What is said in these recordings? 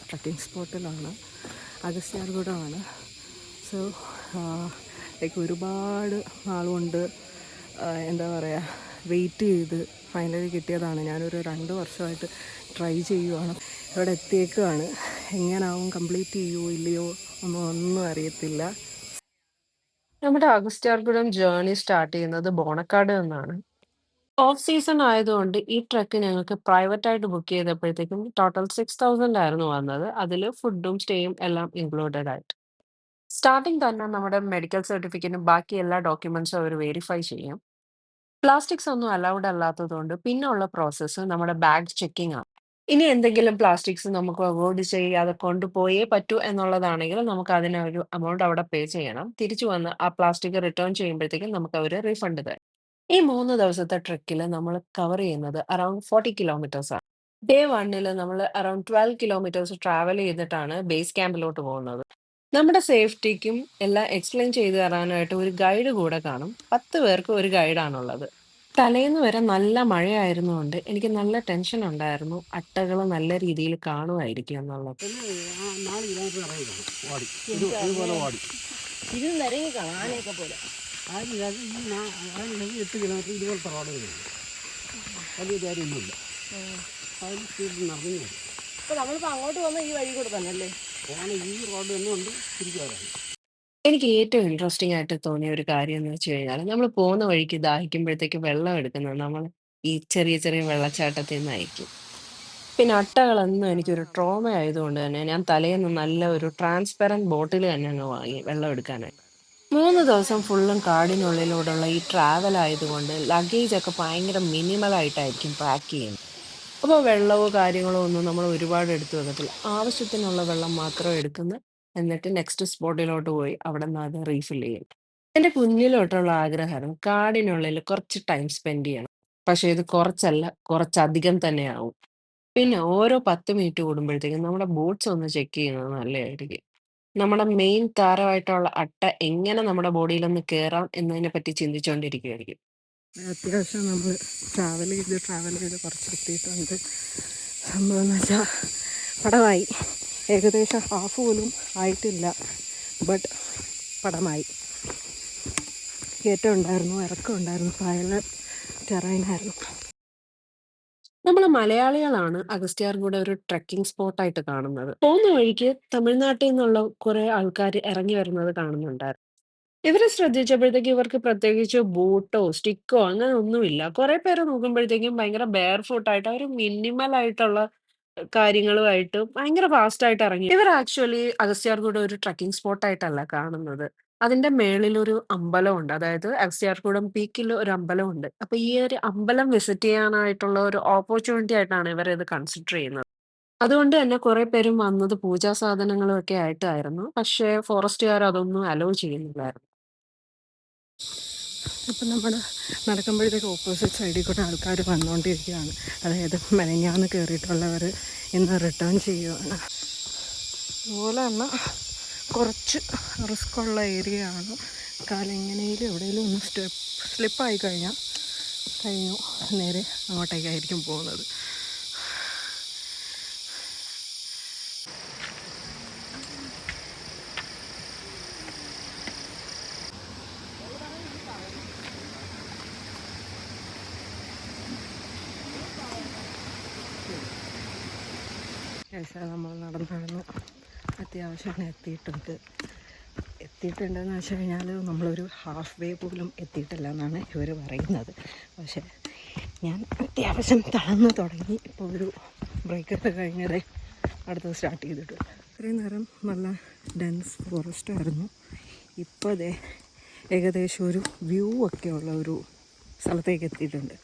Trekking സ്പോട്ടിലാണ്, അഗസ്ത്യാർകൂടമാണ്. So like ഒരുപാട് നാളുകൊണ്ട് എന്താ പറയുക വെയിറ്റ് ചെയ്ത് ഫൈനലി കിട്ടിയതാണ്. ഞാനൊരു 2 വർഷമായിട്ട് ട്രൈ ചെയ്യുവാണ്. ഇവിടെ എത്തിയേക്കുവാണ്. എങ്ങനാവും, കംപ്ലീറ്റ് ചെയ്യുമോ ഇല്ലയോ ഒന്നും അറിയത്തില്ല. നമ്മുടെ അഗസ്ത്യാർകൂടം ജേർണി സ്റ്റാർട്ട് ചെയ്യുന്നത് ബോണക്കാട് നിന്നാണ്. ഓഫ് സീസൺ ആയതുകൊണ്ട് ഈ ട്രക്ക് ഞങ്ങൾക്ക് പ്രൈവറ്റ് ആയിട്ട് ബുക്ക് ചെയ്തപ്പോഴത്തേക്കും ടോട്ടൽ 6000 ആയിരുന്നു വന്നത്. അതിൽ ഫുഡും സ്റ്റേയും എല്ലാം ഇൻക്ലൂഡഡ് ആയിട്ട്. സ്റ്റാർട്ടിങ് തന്നെ നമ്മുടെ മെഡിക്കൽ സർട്ടിഫിക്കറ്റും ബാക്കി എല്ലാ ഡോക്യുമെന്റ്സും അവർ വെരിഫൈ ചെയ്യും. പ്ലാസ്റ്റിക്സ് ഒന്നും അലൗഡ് അല്ലാത്തതുകൊണ്ട് പിന്നെ ഉള്ള പ്രോസസ്സ് നമ്മുടെ ബാഗ് ചെക്കിംഗ് ആണ്. ഇനി എന്തെങ്കിലും പ്ലാസ്റ്റിക്സ് നമുക്ക് അവോയ്ഡ് ചെയ്യാതെ കൊണ്ടുപോയേ പറ്റൂ എന്നുള്ളതാണെങ്കിൽ നമുക്ക് അതിനൊരു എമൗണ്ട് അവിടെ പേ ചെയ്യണം. തിരിച്ചു വന്ന് ആ പ്ലാസ്റ്റിക് റിട്ടേൺ ചെയ്യുമ്പോഴത്തേക്കും നമുക്ക് അവർ റീഫണ്ട് തരും. ഈ 3 ദിവസത്തെ ട്രെക്കിൽ നമ്മൾ കവർ ചെയ്യുന്നത് അറൌണ്ട് 40 കിലോമീറ്റേഴ്സ് ആണ്. ഡേ 1 നമ്മൾ അറൌണ്ട് 12 കിലോമീറ്റേഴ്സ് ട്രാവൽ ചെയ്തിട്ടാണ് ബേസ് ക്യാമ്പിലോട്ട് പോകുന്നത്. നമ്മുടെ സേഫ്റ്റിക്കും എല്ലാം എക്സ്പ്ലെയിൻ ചെയ്തു തരാനായിട്ട് ഒരു ഗൈഡ് കൂടെ കാണും. 10 പേർക്ക് ഒരു ഗൈഡാണുള്ളത്. തലേന്ന് വരെ നല്ല മഴയായിരുന്നുകൊണ്ട് എനിക്ക് നല്ല ടെൻഷൻ ഉണ്ടായിരുന്നു. അട്ടകൾ നല്ല രീതിയിൽ കാണുമായിരിക്കും എന്നുള്ളത്. അങ്ങോട്ട് വന്ന ഈ വഴി കൂടെ തന്നെ അല്ലേ? ഈ റോഡ് തന്നെ ഉണ്ട്, തിരിച്ചു വരാം. എനിക്ക് ഏറ്റവും ഇൻട്രസ്റ്റിംഗ് ആയിട്ട് തോന്നിയ ഒരു കാര്യം എന്ന് വെച്ച് കഴിഞ്ഞാൽ നമ്മൾ പോകുന്ന വഴിക്ക് ദാഹിക്കുമ്പോഴത്തേക്ക് വെള്ളം എടുക്കുന്നത് നമ്മൾ ഈ ചെറിയ ചെറിയ വെള്ളച്ചാട്ടത്തിൽ നിന്നായിരിക്കും. പിന്നെ അട്ടകളെന്നും എനിക്കൊരു ട്രോമ ആയതുകൊണ്ട് തന്നെ ഞാൻ തലേന്ന് നല്ല ഒരു ട്രാൻസ്പെറന്റ് ബോട്ടിൽ തന്നെ അങ്ങ് വാങ്ങി വെള്ളം എടുക്കാനായി. 3 ദിവസം ഫുള്ളും കാടിനുള്ളിലൂടെയുള്ള ഈ ട്രാവൽ ആയതുകൊണ്ട് ലഗേജ് ഒക്കെ ഭയങ്കര മിനിമൽ ആയിട്ടായിരിക്കും പാക്ക് ചെയ്യുന്നത്. അപ്പോൾ വെള്ളമോ കാര്യങ്ങളോ ഒന്നും നമ്മൾ ഒരുപാട് എടുത്തു വെക്കത്തില്ല. ആവശ്യത്തിനുള്ള വെള്ളം മാത്രം എടുക്കുന്നു. എന്നിട്ട് നെക്സ്റ്റ് സ്പോട്ടിലോട്ട് പോയി അവിടെ നിന്ന് അത് റീഫിൽ ചെയ്യും. എൻ്റെ കുഞ്ഞിലോട്ടുള്ള ആഗ്രഹമായിരുന്നു കാടിനുള്ളിൽ കുറച്ച് ടൈം സ്പെൻഡ് ചെയ്യണം. പക്ഷേ ഇത് കുറച്ചല്ല, കുറച്ചധികം തന്നെയാവും. പിന്നെ ഓരോ 10 മിനിറ്റ് കൂടുമ്പോഴത്തേക്കും നമ്മുടെ ബൂട്ട്സ് ഒന്ന് ചെക്ക് ചെയ്യുന്നത് നല്ലതായിരിക്കും. നമ്മുടെ മെയിൻ താരമായിട്ടുള്ള അട്ട എങ്ങനെ നമ്മുടെ ബോഡിയിലൊന്ന് കയറാം എന്നതിനെ പറ്റി ചിന്തിച്ചുകൊണ്ടിരിക്കുകയായിരിക്കും. അത്യാവശ്യം നമ്മൾ ട്രാവൽ ചെയ്ത് കുറച്ച് എത്തിയിട്ടുണ്ട്. സംഭവം എന്ന് വെച്ചാൽ പടമായി. ഏകദേശം ഹാഫ് പോലും ആയിട്ടില്ല, ബട്ട് പടമായി. കയറ്റം ഉണ്ടായിരുന്നു, ഇറക്കം ഉണ്ടായിരുന്നു, ഫയൽ ടെറൈനായിരുന്നു. നമ്മൾ മലയാളികളാണ് അഗസ്ത്യാർകൂടം ഒരു ട്രെക്കിംഗ് സ്പോട്ടായിട്ട് കാണുന്നത്. പോകുന്ന വഴിക്ക് തമിഴ്നാട്ടിൽ നിന്നുള്ള കുറെ ആൾക്കാർ ഇറങ്ങി വരുന്നത് കാണുന്നുണ്ടായിരുന്നു. ഇവരെ ശ്രദ്ധിച്ചപ്പോഴത്തേക്കും ഇവർക്ക് പ്രത്യേകിച്ച് ബൂട്ടോ സ്റ്റിക്കോ അങ്ങനെ ഒന്നുമില്ല. കുറെ പേരെ നോക്കുമ്പോഴത്തേക്കും ഭയങ്കര ബെയർ ഫുട്ടായിട്ട് അവർ മിനിമൽ ആയിട്ടുള്ള കാര്യങ്ങളുമായിട്ട് ഭയങ്കര ഫാസ്റ്റ് ആയിട്ട് ഇറങ്ങി. ഇവർ ആക്ച്വലി അഗസ്ത്യാർകൂടം ഒരു ട്രക്കിംഗ് സ്പോട്ടായിട്ടല്ല കാണുന്നത്. അതിന്റെ മേളിൽ ഒരു അമ്പലമുണ്ട്. അതായത് അഗസ്ത്യാർകൂടം പീക്കിൽ ഒരു അമ്പലമുണ്ട്. അപ്പൊ ഈ ഒരു അമ്പലം വിസിറ്റ് ചെയ്യാനായിട്ടുള്ള ഒരു ഓപ്പർച്യൂണിറ്റി ആയിട്ടാണ് ഇവർ ഇത് കൺസിഡർ ചെയ്യുന്നത്. അതുകൊണ്ട് തന്നെ കുറെ പേരും വന്നത് പൂജാ സാധനങ്ങളും ഒക്കെ ആയിട്ടായിരുന്നു. പക്ഷേ ഫോറസ്റ്റുകാർ അതൊന്നും അലോ ചെയ്യുന്നില്ലായിരുന്നു. ഇപ്പം നമ്മൾ നടക്കുമ്പോഴത്തേക്ക് ഓപ്പോസിറ്റ് സൈഡിൽ കൂടെ ആൾക്കാർ വന്നുകൊണ്ടിരിക്കുകയാണ്. അതായത് മെനഞ്ഞാന്ന് കയറിയിട്ടുള്ളവർ ഇന്ന് റിട്ടേൺ ചെയ്യുകയാണ്. അതുപോലെ തന്നെ കുറച്ച് റിസ്ക്കുള്ള ഏരിയ ആണ്. കാലെങ്ങനെയും എവിടെയെങ്കിലും ഒന്ന് സ്ലിപ്പായി കഴിഞ്ഞു, നേരെ അങ്ങോട്ടേക്കായിരിക്കും പോകുന്നത്. നമ്മൾ നടന്നു അത്യാവശ്യം എത്തിയിട്ടുണ്ടെന്ന് വെച്ച് കഴിഞ്ഞാൽ നമ്മളൊരു ഹാഫ് വേ പോലും എത്തിയിട്ടില്ല എന്നാണ് ഇവർ പറയുന്നത്. പക്ഷേ ഞാൻ അത്യാവശ്യം തളർന്ന് തുടങ്ങി. ഇപ്പോൾ ഒരു ബ്രേക്കൊക്കെ കഴിഞ്ഞതേ അടുത്തത് സ്റ്റാർട്ട് ചെയ്തിട്ടുണ്ട്. ഇത്രയും നേരം നല്ല ഡെൻസ് ഫോറസ്റ്റ് ആയിരുന്നു. ഇപ്പോൾ അതേ ഏകദേശം ഒരു വ്യൂ ഒക്കെ ഉള്ള ഒരു സ്ഥലത്തേക്ക് എത്തിയിട്ടുണ്ട്.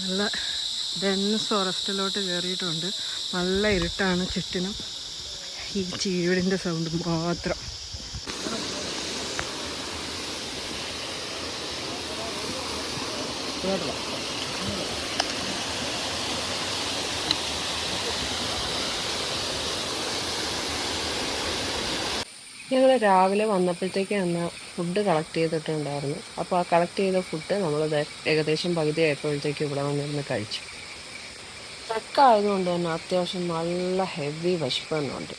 നല്ല ഡെൻസ് ഫോറസ്റ്റിലോട്ട് കയറിയിട്ടുണ്ട്. നല്ല ഇരുട്ടാണ് ചുറ്റിനും. ഈ ചീവിടിൻ്റെ സൗണ്ട് മാത്രം. ഞങ്ങള് രാവിലെ വന്നപ്പോഴത്തേക്ക് അന്ന് ഫുഡ് കളക്ട് ചെയ്തിട്ടുണ്ടായിരുന്നു. അപ്പൊ ആ കളക്ട് ചെയ്ത ഫുഡ് നമ്മള് ഏകദേശം പകുതി ആയപ്പോഴത്തേക്ക് ഇവിടെ വന്നിരുന്ന് കഴിച്ചു. ട്രക്കായതുകൊണ്ട് തന്നെ അത്യാവശ്യം നല്ല ഹെവി വിശപ്പ് തന്നെ ഉണ്ട്.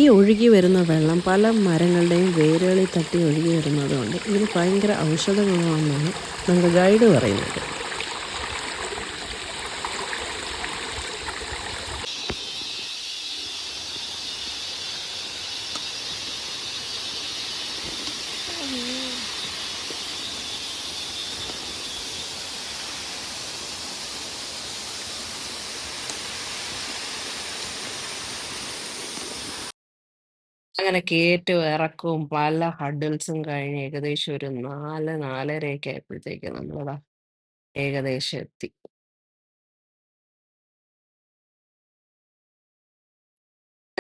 ഈ ഒഴുകി വരുന്ന വെള്ളം പല മരങ്ങളുടെയും വേരുകളിൽ തട്ടി ഒഴുകി വരുന്നതുകൊണ്ട് ഇതിന് ഭയങ്കര ഔഷധ ഗുണമാണെന്നാണ് നമ്മുടെ ഗൈഡ് പറയുന്നത്. അങ്ങനെ കേറ്റും ഇറക്കവും പല ഹഡിൽസും കഴിഞ്ഞ് ഏകദേശം ഒരു 4, 4:30 ആയപ്പോഴത്തേക്ക് നമ്മളിതാ ഏകദേശം എത്തി.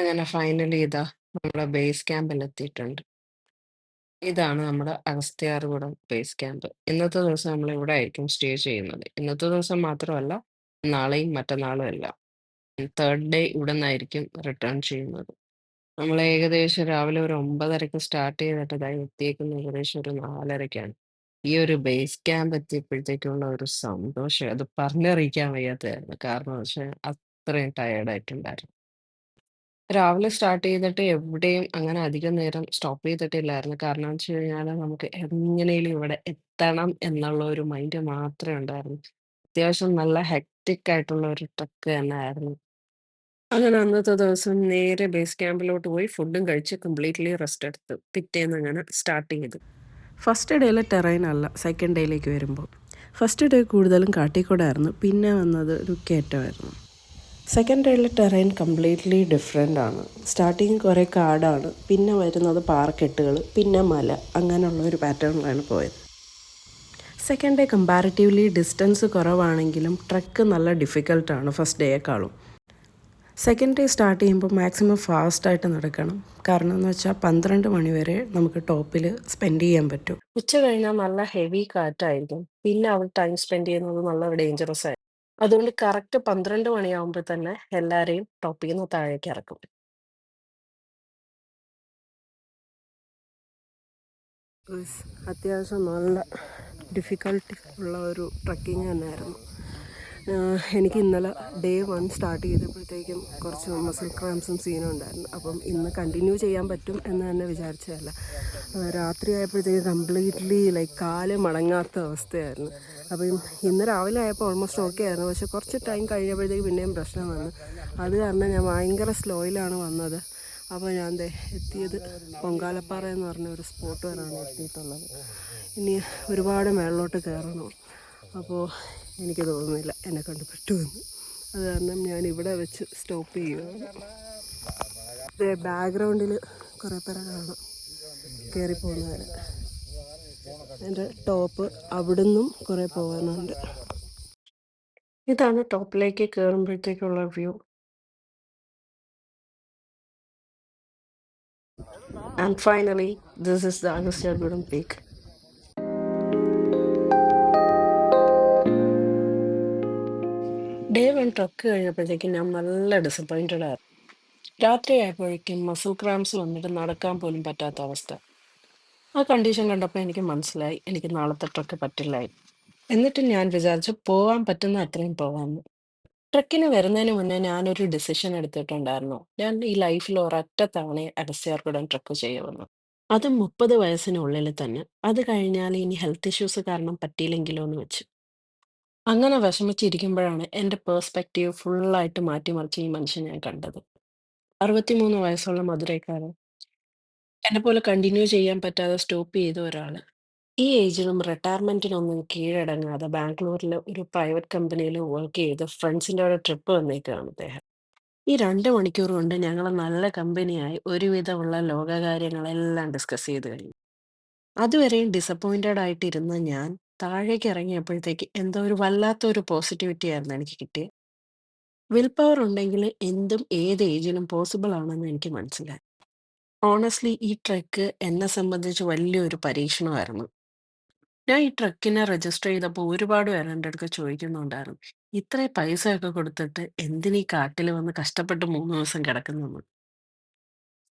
അങ്ങനെ ഫൈനലി ഇതാ നമ്മുടെ ബേസ് ക്യാമ്പിൽ എത്തിയിട്ടുണ്ട്. ഇതാണ് നമ്മുടെ അഗസ്ത്യാർകൂടം ബേസ് ക്യാമ്പ്. ഇന്നത്തെ ദിവസം നമ്മൾ ഇവിടെ ആയിരിക്കും സ്റ്റേ ചെയ്യുന്നത്. ഇന്നത്തെ ദിവസം മാത്രമല്ല, നാളെയും മറ്റന്നാളും എല്ലാം. തേർഡ് ഡേ ഇവിടെ നിന്നായിരിക്കും റിട്ടേൺ ചെയ്യുന്നത്. നമ്മൾ ഏകദേശം രാവിലെ ഒരു 9:30ക്ക് സ്റ്റാർട്ട് ചെയ്തിട്ട് ഇതായി എത്തിയേക്കുന്നത് ഏകദേശം ഒരു 4:30ക്കാണ്. ഈ ഒരു ബേസ് ക്യാമ്പ് എത്തിയപ്പോഴത്തേക്കുള്ള ഒരു സന്തോഷം അത് പറഞ്ഞറിയിക്കാൻ വയ്യാത്തതായിരുന്നു. കാരണം വെച്ചാൽ അത്രയും ടയേർഡ് ആയിട്ടുണ്ടായിരുന്നു. രാവിലെ സ്റ്റാർട്ട് ചെയ്തിട്ട് എവിടെയും അങ്ങനെ അധികം നേരം സ്റ്റോപ്പ് ചെയ്തിട്ടില്ലായിരുന്നു. കാരണം എന്ന് വെച്ച് കഴിഞ്ഞാല് നമുക്ക് എങ്ങനേലും ഇവിടെ എത്തണം എന്നുള്ള ഒരു മൈൻഡ് മാത്രമേ ഉണ്ടായിരുന്നു. അത്യാവശ്യം നല്ല ഹെക്ടിക് ആയിട്ടുള്ള ഒരു ട്രക്ക് തന്നെയായിരുന്നു. അങ്ങനെ അന്നത്തെ ദിവസം നേരെ ബേസ് ക്യാമ്പിലോട്ട് പോയി ഫുഡും കഴിച്ച് കംപ്ലീറ്റ്ലി റെസ്റ്റ് എടുത്തു. പിറ്റേന്ന് അങ്ങനെ സ്റ്റാർട്ട് ചെയ്തു. ഫസ്റ്റ് ഡേയിലെ ടെറൈൻ അല്ല സെക്കൻഡ് ഡേയിലേക്ക് വരുമ്പോൾ. ഫസ്റ്റ് ഡേ കൂടുതലും കാട്ടിക്കൂടായിരുന്നു, പിന്നെ വന്നത് ഒരു കയറ്റമായിരുന്നു. സെക്കൻഡ് ഡേയിലെ ടെറൈൻ കംപ്ലീറ്റ്ലി ഡിഫറെൻ്റ് ആണ്. സ്റ്റാർട്ടിങ് കുറേ കാടാണ്, പിന്നെ വരുന്നത് പാറക്കെട്ടുകൾ, പിന്നെ മല, അങ്ങനെയുള്ള ഒരു പാറ്റേണിലാണ് പോയത്. സെക്കൻഡ് ഡേ കമ്പാരിറ്റീവ്ലി ഡിസ്റ്റൻസ് കുറവാണെങ്കിലും ട്രക്ക് നല്ല ഡിഫിക്കൽട്ടാണ് ഫസ്റ്റ് ഡേയേക്കാളും. സെക്കൻഡ് ഡേ സ്റ്റാർട്ട് ചെയ്യുമ്പോൾ മാക്സിമം ഫാസ്റ്റായിട്ട് നടക്കണം. കാരണം എന്ന് വെച്ചാൽ 12 മണി വരെ നമുക്ക് ടോപ്പിൽ സ്പെൻഡ് ചെയ്യാൻ പറ്റും. ഉച്ച കഴിഞ്ഞാൽ നല്ല ഹെവി കാറ്റായിരിക്കും. പിന്നെ അവിടെ ടൈം സ്പെൻഡ് ചെയ്യുന്നത് നല്ല ഡേഞ്ചറസ് ആയിരിക്കും. അതുകൊണ്ട് കറക്റ്റ് 12 മണിയാകുമ്പോൾ തന്നെ എല്ലാരെയും ടോപ്പിൽ നിന്ന് താഴേക്ക് ഇറക്കും. അത്യാവശ്യം നല്ല ഡിഫിക്കൽട്ടി ഉള്ള ഒരു ട്രക്കിങ് തന്നെയായിരുന്നു. എനിക്ക് ഇന്നലെ ഡേ 1 സ്റ്റാർട്ട് ചെയ്തപ്പോഴത്തേക്കും കുറച്ച് മസിൽ ക്രാംസും സീനും ഉണ്ടായിരുന്നു. അപ്പം ഇന്ന് കണ്ടിന്യൂ ചെയ്യാൻ പറ്റും എന്ന് തന്നെ വിചാരിച്ചതല്ല. രാത്രി ആയപ്പോഴത്തേക്കും കംപ്ലീറ്റ്ലി ലൈക്ക് കാല് മടങ്ങാത്ത അവസ്ഥയായിരുന്നു. അപ്പം ഇന്ന് രാവിലെ ആയപ്പോൾ ഓൾമോസ്റ്റ് ഓക്കെ ആയിരുന്നു. പക്ഷേ കുറച്ച് ടൈം കഴിഞ്ഞപ്പോഴത്തേക്ക് പിന്നെയും പ്രശ്നം വന്നു. അത് കാരണം ഞാൻ ഭയങ്കര സ്ലോയിലാണ് വന്നത്. അപ്പോൾ ഞാൻ എത്തിയത് പൊങ്കാലപ്പാറ എന്ന് പറഞ്ഞ ഒരു സ്പോട്ട് വരെയാണ് എത്തിയിട്ടുള്ളത്. ഇനി ഒരുപാട് മേളിലോട്ട് കയറണം. അപ്പോൾ എനിക്ക് തോന്നുന്നില്ല എന്നെ കൊണ്ട് പറ്റുമെന്ന്. അത് കാരണം ഞാൻ ഇവിടെ വെച്ച് സ്റ്റോപ്പ് ചെയ്യുകയാണ്. ബാക്ക്ഗ്രൗണ്ടിൽ കുറേ പേരെ കാണാം കയറിപ്പോകുന്നവരെ. എൻ്റെ ടോപ്പ് അവിടുന്നും കുറേ പോകാനുണ്ട്. ഇതാണ് ടോപ്പിലേക്ക് കയറുമ്പോഴത്തേക്കുള്ള view. And finally, this is the Agastyaguram peak. Day 1 trek കഴിഞ്ഞപ്പോഴത്തേക്കും ഞാൻ നല്ല ഡിസപ്പോയിൻറ്റഡ് ആയിരുന്നു. രാത്രി ആയപ്പോഴേക്കും മസിൽ ക്രാംസ് വന്നിട്ട് നടക്കാൻ പോലും പറ്റാത്ത അവസ്ഥ. ആ കണ്ടീഷൻ കണ്ടപ്പോൾ എനിക്ക് മനസ്സിലായി എനിക്ക് നാളത്തെ ട്രക്ക് പറ്റില്ലായി. എന്നിട്ടും ഞാൻ വിചാരിച്ചു പോകാൻ പറ്റുന്ന അത്രയും പോകാമെന്ന്. ട്രക്കിന് വരുന്നതിന് മുന്നേ ഞാനൊരു ഡിസിഷൻ എടുത്തിട്ടുണ്ടായിരുന്നു. ഞാൻ ഈ ലൈഫിൽ ഒരൊറ്റ തവണയെ അഗസ്ത്യാർകൂടം ട്രക്ക് ചെയ്യുമെന്ന്. അതും 30 വയസ്സിനുള്ളിൽ തന്നെ. അത് കഴിഞ്ഞാൽ ഇനി ഹെൽത്ത് ഇഷ്യൂസ് കാരണം പറ്റിയില്ലെങ്കിലോ എന്ന് വെച്ച്. അങ്ങനെ വിഷമിച്ചിരിക്കുമ്പോഴാണ് എൻ്റെ പേഴ്സ്പെക്റ്റീവ് ഫുള്ളായിട്ട് മാറ്റിമറിച്ച് ഈ മനുഷ്യൻ ഞാൻ കണ്ടത്. 63 വയസ്സുള്ള മധുരൈക്കാരൻ. എന്നെപ്പോലെ കണ്ടിന്യൂ ചെയ്യാൻ പറ്റാതെ സ്റ്റോപ്പ് ചെയ്ത ഒരാള്. ഈ ഏജിലും റിട്ടയർമെന്റിനൊന്നും കീഴടങ്ങാതെ ബാംഗ്ലൂരിൽ ഒരു പ്രൈവറ്റ് കമ്പനിയിൽ വർക്ക് ചെയ്ത് ഫ്രണ്ട്സിൻ്റെ കൂടെ ട്രിപ്പ് വന്നേക്കാണ് അദ്ദേഹം. ഈ 2 മണിക്കൂർ കൊണ്ട് ഞങ്ങൾ നല്ല കമ്പനിയായി ഒരുവിധമുള്ള ലോകകാര്യങ്ങളെല്ലാം ഡിസ്കസ് ചെയ്ത് കഴിഞ്ഞു. അതുവരെയും ഡിസപ്പോയിന്റഡ് ആയിട്ടിരുന്ന ഞാൻ താഴേക്ക് ഇറങ്ങിയപ്പോഴത്തേക്ക് എന്തോ ഒരു വല്ലാത്തൊരു പോസിറ്റിവിറ്റി ആയിരുന്നു എനിക്ക് കിട്ടിയത്. വിൽ പവർ ഉണ്ടെങ്കിൽ എന്തും ഏത് ഏജിലും പോസിബിൾ ആണെന്ന് എനിക്ക് മനസ്സിലായി. ഓണസ്റ്റ്ലി ഈ ട്രെക്ക് എന്നെ സംബന്ധിച്ച് വലിയൊരു പരീക്ഷണമായിരുന്നു. ഞാൻ ഈ ട്രക്കിനെ രജിസ്റ്റർ ചെയ്തപ്പോൾ ഒരുപാട് പേര് എൻ്റെ അടുത്ത് ചോദിക്കുന്നുണ്ടായിരുന്നു. ഇത്രയും പൈസയൊക്കെ കൊടുത്തിട്ട് എന്തിനീ കാട്ടിൽ വന്ന് കഷ്ടപ്പെട്ട് 3 ദിവസം കിടക്കുന്നെന്ന്.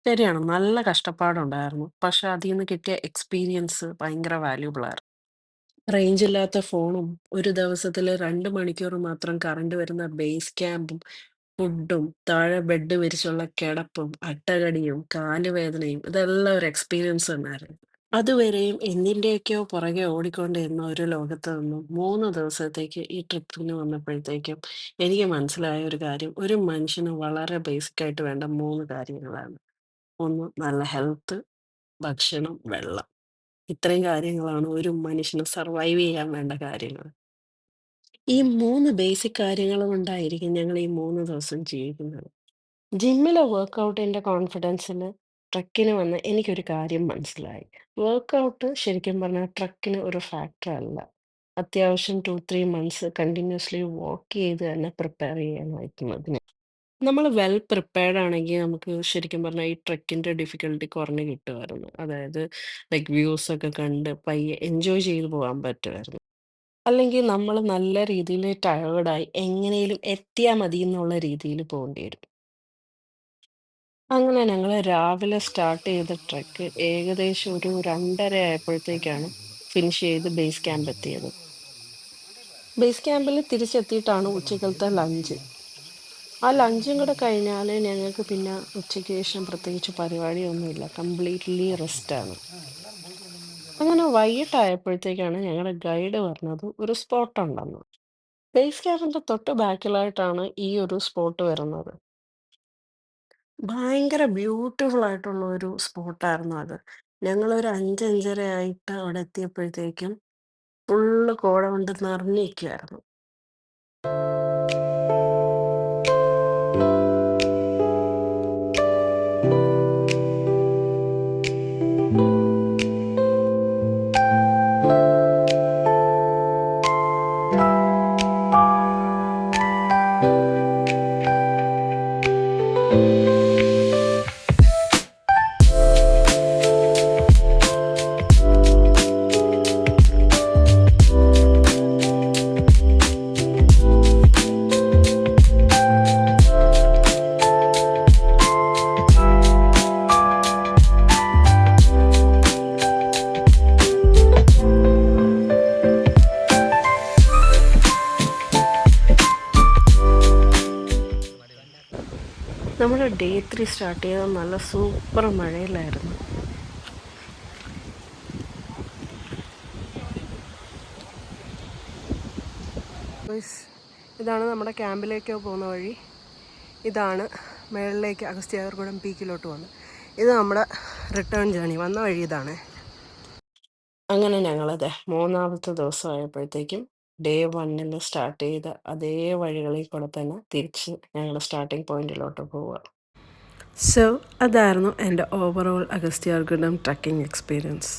ശരിയാണ്. നല്ല കഷ്ടപ്പാടുണ്ടായിരുന്നു. പക്ഷെ അതീന്ന് കിട്ടിയ എക്സ്പീരിയൻസ് ഭയങ്കര വാല്യുബിൾ ആയിരുന്നു. റേഞ്ച് ഇല്ലാത്ത ഫോണും, ഒരു ദിവസത്തില് 2 മണിക്കൂർ മാത്രം കറണ്ട് വരുന്ന ബേസ് ക്യാമ്പും, ഫുഡും, താഴെ ബെഡ് വിരിച്ചുള്ള കിടപ്പും, അട്ടകടിയും, കാലുവേദനയും ഇതെല്ലാം ഒരു എക്സ്പീരിയൻസ് തന്നായിരുന്നു. അതുവരെയും എന്തിന്റെയൊക്കെയോ പുറകെ ഓടിക്കൊണ്ടിരുന്ന ഒരു ലോകത്ത് നിന്നും 3 ദിവസത്തേക്ക് ഈ ട്രിപ്പിന് വന്നപ്പോഴത്തേക്കും എനിക്ക് മനസ്സിലായ ഒരു കാര്യം, ഒരു മനുഷ്യന് വളരെ ബേസിക് ആയിട്ട് വേണ്ട 3 കാര്യങ്ങളാണ്. ഒന്ന് നല്ല ഹെൽത്ത്, ഭക്ഷണം, വെള്ളം. ഇത്രയും കാര്യങ്ങളാണ് ഒരു മനുഷ്യന് സർവൈവ് ചെയ്യാൻ വേണ്ട കാര്യങ്ങൾ. ഈ 3 ബേസിക് കാര്യങ്ങളും കൊണ്ടായിരിക്കും ഞങ്ങൾ ഈ 3 ദിവസം ജീവിക്കുന്നത്. ജിമ്മിലെ വർക്കൗട്ടിന്റെ കോൺഫിഡൻസിന് ട്രക്കിന് വന്ന് എനിക്കൊരു കാര്യം മനസ്സിലായി. വർക്കൗട്ട് ശരിക്കും പറഞ്ഞാൽ ട്രക്കിന് ഒരു ഫാക്ടർ അല്ല. അത്യാവശ്യം 2-3 മന്ത്സ് കണ്ടിന്യൂസ്ലി വാക്ക് ചെയ്ത് തന്നെ പ്രിപ്പയർ ചെയ്യണമായിരുന്നു അതിന്. നമ്മൾ വെൽ പ്രിപ്പയർഡ് ആണെങ്കിൽ നമുക്ക് ശരിക്കും പറഞ്ഞാൽ ഈ ട്രെക്കിന്റെ ഡിഫിക്കൽട്ടി കുറഞ്ഞ് കിട്ടുമായിരുന്നു. അതായത് ലൈക്ക് വ്യൂസ് ഒക്കെ കണ്ട് പയ്യെ എൻജോയ് ചെയ്ത് പോകാൻ പറ്റുമായിരുന്നു. അല്ലെങ്കിൽ നമ്മൾ നല്ല രീതിയിൽ ടയേർഡായി എങ്ങനെയും എത്തിയാൽ മതി എന്നുള്ള രീതിയിൽ പോകേണ്ടി വരും. അങ്ങനെ ഞങ്ങൾ രാവിലെ സ്റ്റാർട്ട് ചെയ്ത ട്രെക്ക് ഏകദേശം ഒരു 2:30 ആയപ്പോഴത്തേക്കാണ് ഫിനിഷ് ചെയ്ത് ബേസ് ക്യാമ്പ് എത്തിയത്. ബേസ് ക്യാമ്പിൽ തിരിച്ചെത്തിയിട്ടാണ് ഉച്ചക്കലത്തെ ലഞ്ച്. ആ ലഞ്ചും കൂടെ കഴിഞ്ഞാല് ഞങ്ങൾക്ക് പിന്നെ ഉച്ചയ്ക്ക് ശേഷം പ്രത്യേകിച്ച് പരിപാടിയൊന്നുമില്ല. കംപ്ലീറ്റ്ലി റെസ്റ്റാണ്. അങ്ങനെ വൈകിട്ടായപ്പോഴത്തേക്കാണ് ഞങ്ങളുടെ ഗൈഡ് പറഞ്ഞത് ഒരു സ്പോട്ട് ഉണ്ടെന്ന്. ബേസ് ക്യാമ്പിന്റെ തൊട്ട് ബാക്കിലായിട്ടാണ് ഈ ഒരു സ്പോട്ട് വരുന്നത്. ഭയങ്കര ബ്യൂട്ടിഫുൾ ആയിട്ടുള്ള ഒരു സ്പോട്ടായിരുന്നു അത്. ഞങ്ങളൊരു 5, 5:30 ആയിട്ട് അവിടെ എത്തിയപ്പോഴത്തേക്കും ഫുള്ള് കോട കൊണ്ട് നിറഞ്ഞിരിക്കുവായിരുന്നു. നമ്മൾ ഡേ 3 സ്റ്റാർട്ട് ചെയ്തത് നല്ല സൂപ്പർ മഴയിലായിരുന്നു. ഇതാണ് നമ്മുടെ ക്യാമ്പിലേക്ക് പോകുന്ന വഴി. ഇതാണ് മേളിലേക്ക് അഗസ്ത്യാർകൂടം പീക്കിലോട്ട് പോകുന്നത്. ഇത് നമ്മുടെ റിട്ടേൺ ജേണി. വന്ന വഴി ഇതാണ്. അങ്ങനെ ഞങ്ങളത് 3-ാമത്തെ ദിവസമായപ്പോഴത്തേക്കും ഡേ 1-ൽ സ്റ്റാർട്ട് ചെയ്ത അതേ വഴികളിൽ കൂടെ തന്നെ തിരിച്ച് ഞങ്ങൾ സ്റ്റാർട്ടിംഗ് പോയിന്റിലോട്ട് പോവുക. സോ അതായിരുന്നു എൻ്റെ ഓവറോൾ അഗസ്ത്യാർകൂടം ട്രക്കിംഗ് എക്സ്പീരിയൻസ്.